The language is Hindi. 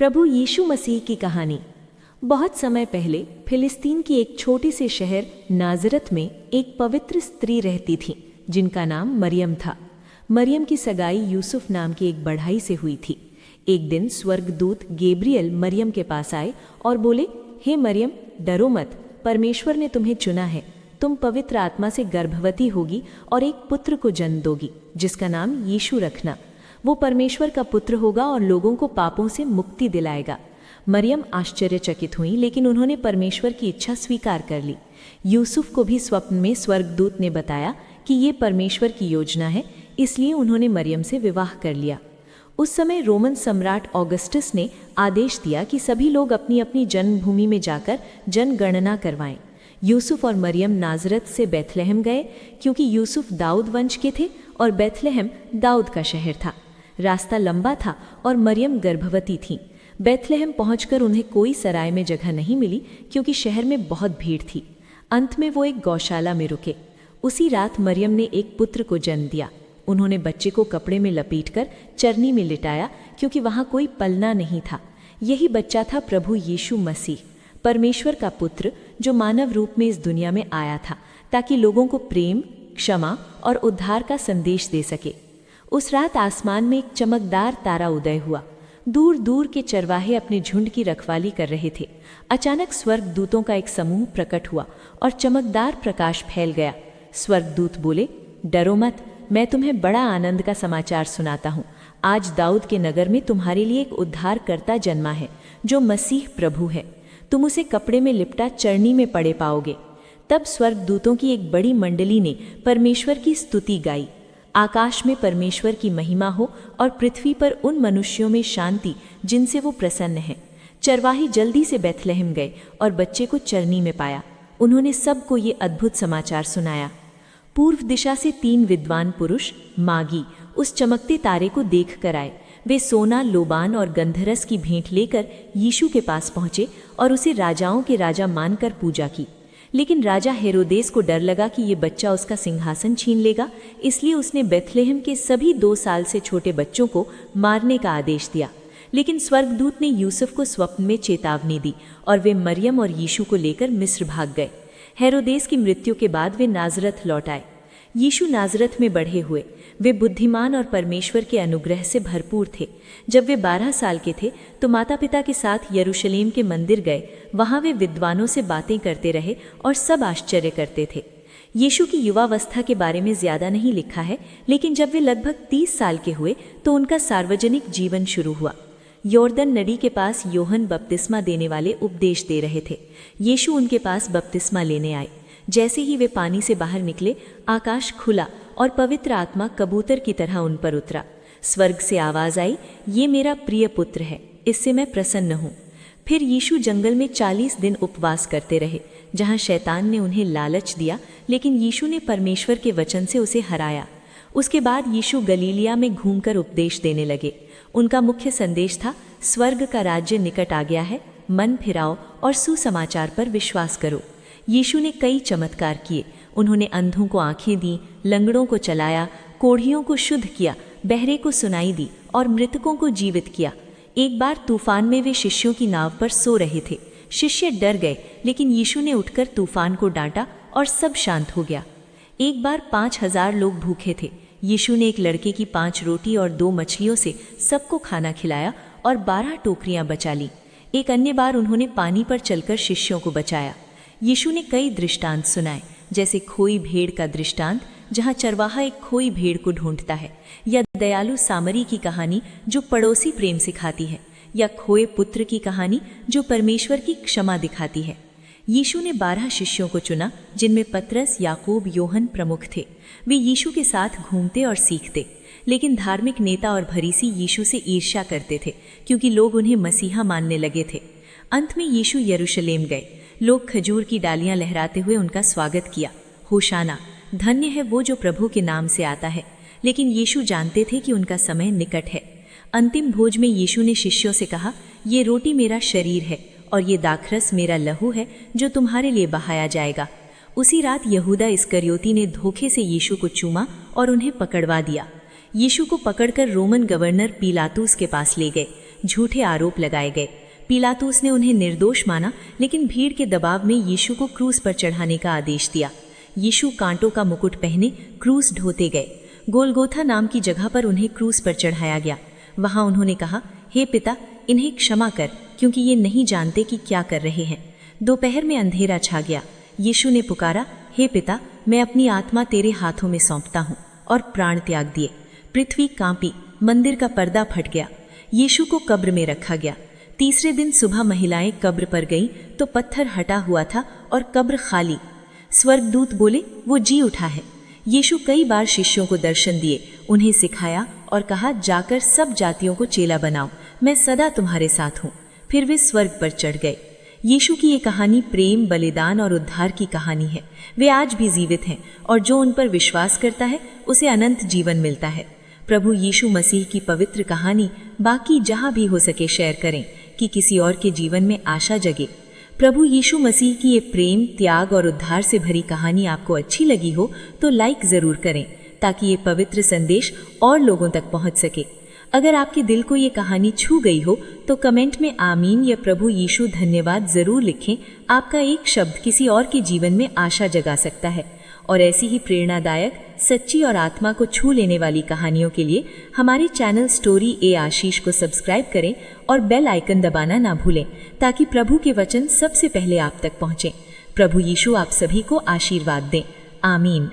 प्रभु यीशु मसीह की कहानी। बहुत समय पहले फिलिस्तीन की एक छोटे से शहर नाजरत में एक पवित्र स्त्री रहती थी जिनका नाम मरियम था। मरियम की सगाई यूसुफ नाम के एक बढ़ई से हुई थी। एक दिन स्वर्गदूत गैब्रियल मरियम के पास आए और बोले, हे मरियम, डरो मत, परमेश्वर ने तुम्हें चुना है। तुम पवित्र आत्मा से गर्भवती होगी और एक पुत्र को जन्म दोगी जिसका नाम यीशु रखना। वो परमेश्वर का पुत्र होगा और लोगों को पापों से मुक्ति दिलाएगा। मरियम आश्चर्यचकित हुई, लेकिन उन्होंने परमेश्वर की इच्छा स्वीकार कर ली। यूसुफ को भी स्वप्न में स्वर्गदूत ने बताया कि ये परमेश्वर की योजना है, इसलिए उन्होंने मरियम से विवाह कर लिया। उस समय रोमन सम्राट ऑगस्टस ने आदेश दिया कि सभी लोग अपनी अपनी जन्मभूमि में जाकर जनगणना करवाएं। यूसुफ और मरियम नाजरत से बैतलहम गए, क्योंकि यूसुफ दाऊद वंश के थे और बैतलहम दाऊद का शहर था। रास्ता लंबा था और मरियम गर्भवती थी। बैतलहम पहुंचकर उन्हें कोई सराय में जगह नहीं मिली, क्योंकि शहर में बहुत भीड़ थी। अंत में वो एक गौशाला में रुके। उसी रात मरियम ने एक पुत्र को जन्म दिया। उन्होंने बच्चे को कपड़े में लपेटकर चरनी में लिटाया, क्योंकि वहां कोई पलना नहीं था। यही बच्चा था प्रभु यीशु मसीह, परमेश्वर का पुत्र, जो मानव रूप में इस दुनिया में आया था ताकि लोगों को प्रेम, क्षमा और उद्धार का संदेश दे सके। उस रात आसमान में एक चमकदार तारा उदय हुआ। दूर दूर के चरवाहे अपने झुंड की रखवाली कर रहे थे। अचानक स्वर्गदूतों का एक समूह प्रकट हुआ और चमकदार प्रकाश फैल गया। स्वर्गदूत बोले, डरो मत, मैं तुम्हें बड़ा आनंद का समाचार सुनाता हूँ। आज दाऊद के नगर में तुम्हारे लिए एक उद्धारकर्ता जन्मा है, जो मसीह प्रभु है। तुम उसे कपड़े में लिपटा चरनी में पड़े पाओगे। तब स्वर्गदूतों की एक बड़ी मंडली ने परमेश्वर की स्तुति गाई। आकाश में परमेश्वर की महिमा हो और पृथ्वी पर उन मनुष्यों में शांति जिनसे वो प्रसन्न है। चरवाही जल्दी से बैतलहम गए और बच्चे को चरनी में पाया। उन्होंने सबको ये अद्भुत समाचार सुनाया। पूर्व दिशा से 3 विद्वान पुरुष मागी उस चमकते तारे को देख कर आए। वे सोना, लोबान और गंधरस की भेंट लेकर यीशु के पास पहुंचे और उसे राजाओं के राजा मानकर पूजा की। लेकिन राजा हेरोदेस को डर लगा कि ये बच्चा उसका सिंहासन छीन लेगा, इसलिए उसने बैतलहम के सभी 2 साल से छोटे बच्चों को मारने का आदेश दिया। लेकिन स्वर्गदूत ने यूसुफ को स्वप्न में चेतावनी दी और वे मरियम और यीशु को लेकर मिस्र भाग गए। हेरोदेस की मृत्यु के बाद वे नाजरत लौट आए। यीशु नाजरत में बढ़े हुए। वे बुद्धिमान और परमेश्वर के अनुग्रह से भरपूर थे। जब वे 12 साल के थे तो माता पिता के साथ यरूशलेम के मंदिर गए। वहाँ वे विद्वानों से बातें करते रहे और सब आश्चर्य करते थे। यीशु की युवावस्था के बारे में ज़्यादा नहीं लिखा है, लेकिन जब वे लगभग 30 साल के हुए तो उनका सार्वजनिक जीवन शुरू हुआ। यॉर्दन नदी के पास यूहन्ना बपतिस्मा देने वाले उपदेश दे रहे थे। यीशु उनके पास बपतिस्मा लेने आए। जैसे ही वे पानी से बाहर निकले, आकाश खुला और पवित्र आत्मा कबूतर की तरह उन पर उतरा। स्वर्ग से आवाज आई, ये मेरा प्रिय पुत्र है, इससे मैं प्रसन्न हूँ। फिर यीशु जंगल में 40 दिन उपवास करते रहे, जहाँ शैतान ने उन्हें लालच दिया, लेकिन यीशु ने परमेश्वर के वचन से उसे हराया। उसके बाद यीशु गलीलिया में घूमकर उपदेश देने लगे। उनका मुख्य संदेश था, स्वर्ग का राज्य निकट आ गया है, मन फिराओ और सुसमाचार पर विश्वास करो। यीशु ने कई चमत्कार किए। उन्होंने अंधों को आंखें दी, लंगड़ों को चलाया, कोढ़ियों को शुद्ध किया, बहरे को सुनाई दी और मृतकों को जीवित किया। एक बार तूफान में वे शिष्यों की नाव पर सो रहे थे। शिष्य डर गए, लेकिन यीशु ने उठकर तूफान को डांटा और सब शांत हो गया। एक बार 5000 लोग भूखे थे। यीशु ने एक लड़के की 5 रोटी और 2 मछलियों से सबको खाना खिलाया और 12 टोकरियां बचा ली। एक अन्य बार उन्होंने पानी पर चलकर शिष्यों को बचाया। यीशु ने कई दृष्टांत सुनाए, जैसे खोई भेड़ का दृष्टांत, जहाँ चरवाहा एक खोई भेड़ को ढूंढता है, या दयालु सामरी की कहानी जो पड़ोसी प्रेम सिखाती है, या खोए पुत्र की कहानी जो परमेश्वर की क्षमा दिखाती है। यीशु ने 12 शिष्यों को चुना, जिनमें पतरस, याकूब, यूहन्ना प्रमुख थे। वे यीशु के साथ घूमते और सीखते। लेकिन धार्मिक नेता और फरीसी यीशु से ईर्ष्या करते थे, क्योंकि लोग उन्हें मसीहा मानने लगे थे। अंत में यीशु यरूशलेम गए। लोग खजूर की डालियां लहराते हुए उनका स्वागत किया। होशाना, धन्य है वो जो प्रभु के नाम से आता है। लेकिन यीशु जानते थे कि उनका समय निकट है। अंतिम भोज में यीशु ने शिष्यों से कहा, ये रोटी मेरा शरीर है और ये दाखरस मेरा लहू है, जो तुम्हारे लिए बहाया जाएगा। उसी रात यहूदा इस्करियोती ने धोखे से यीशु को चूमा और उन्हें पकड़वा दिया। यीशु को पकड़कर रोमन गवर्नर पीलातुस के पास ले गए। झूठे आरोप लगाए गए। पिलातुस ने उन्हें निर्दोष माना, लेकिन भीड़ के दबाव में यीशु को क्रूस पर चढ़ाने का आदेश दिया। यीशु कांटों का मुकुट पहने क्रूस ढोते गए। गोलगोथा नाम की जगह पर उन्हें क्रूस पर चढ़ाया गया। वहां उन्होंने कहा, हे पिता, इन्हें क्षमा कर, क्योंकि ये नहीं जानते कि क्या कर रहे हैं। दोपहर में अंधेरा छा गया। यीशु ने पुकारा, हे पिता, मैं अपनी आत्मा तेरे हाथों में सौंपता हूँ, और प्राण त्याग दिए। पृथ्वी कांपी, मंदिर का पर्दा फट गया। यीशु को कब्र में रखा गया। तीसरे दिन सुबह महिलाएं कब्र पर गईं तो पत्थर हटा हुआ था और कब्र खाली। स्वर्गदूत बोले, वो जी उठा है। यीशु कई बार शिष्यों को दर्शन दिए, उन्हें सिखाया और कहा, जाकर सब जातियों को चेला बनाओ, मैं सदा तुम्हारे साथ हूँ। फिर वे स्वर्ग पर चढ़ गए। यीशु की ये कहानी प्रेम, बलिदान और उद्धार की कहानी है। वे आज भी जीवित हैं और जो उन पर विश्वास करता है उसे अनंत जीवन मिलता है। प्रभु यीशु मसीह की पवित्र कहानी बाकी जहाँ भी हो सके शेयर करें कि किसी और के जीवन में आशा जगे। प्रभु यीशु मसीह की ये प्रेम, त्याग और उद्धार से भरी कहानी आपको अच्छी लगी हो तो लाइक ज़रूर करें, ताकि ये पवित्र संदेश और लोगों तक पहुंच सके। अगर आपके दिल को ये कहानी छू गई हो तो कमेंट में आमीन या प्रभु यीशु धन्यवाद ज़रूर लिखें। आपका एक शब्द किसी और के जीवन में आशा जगा सकता है। और ऐसी ही प्रेरणादायक, सच्ची और आत्मा को छू लेने वाली कहानियों के लिए हमारे चैनल स्टोरी ए आशीष को सब्सक्राइब करें और बेल आइकन दबाना ना भूलें, ताकि प्रभु के वचन सबसे पहले आप तक पहुँचें। प्रभु यीशु आप सभी को आशीर्वाद दें। आमीन।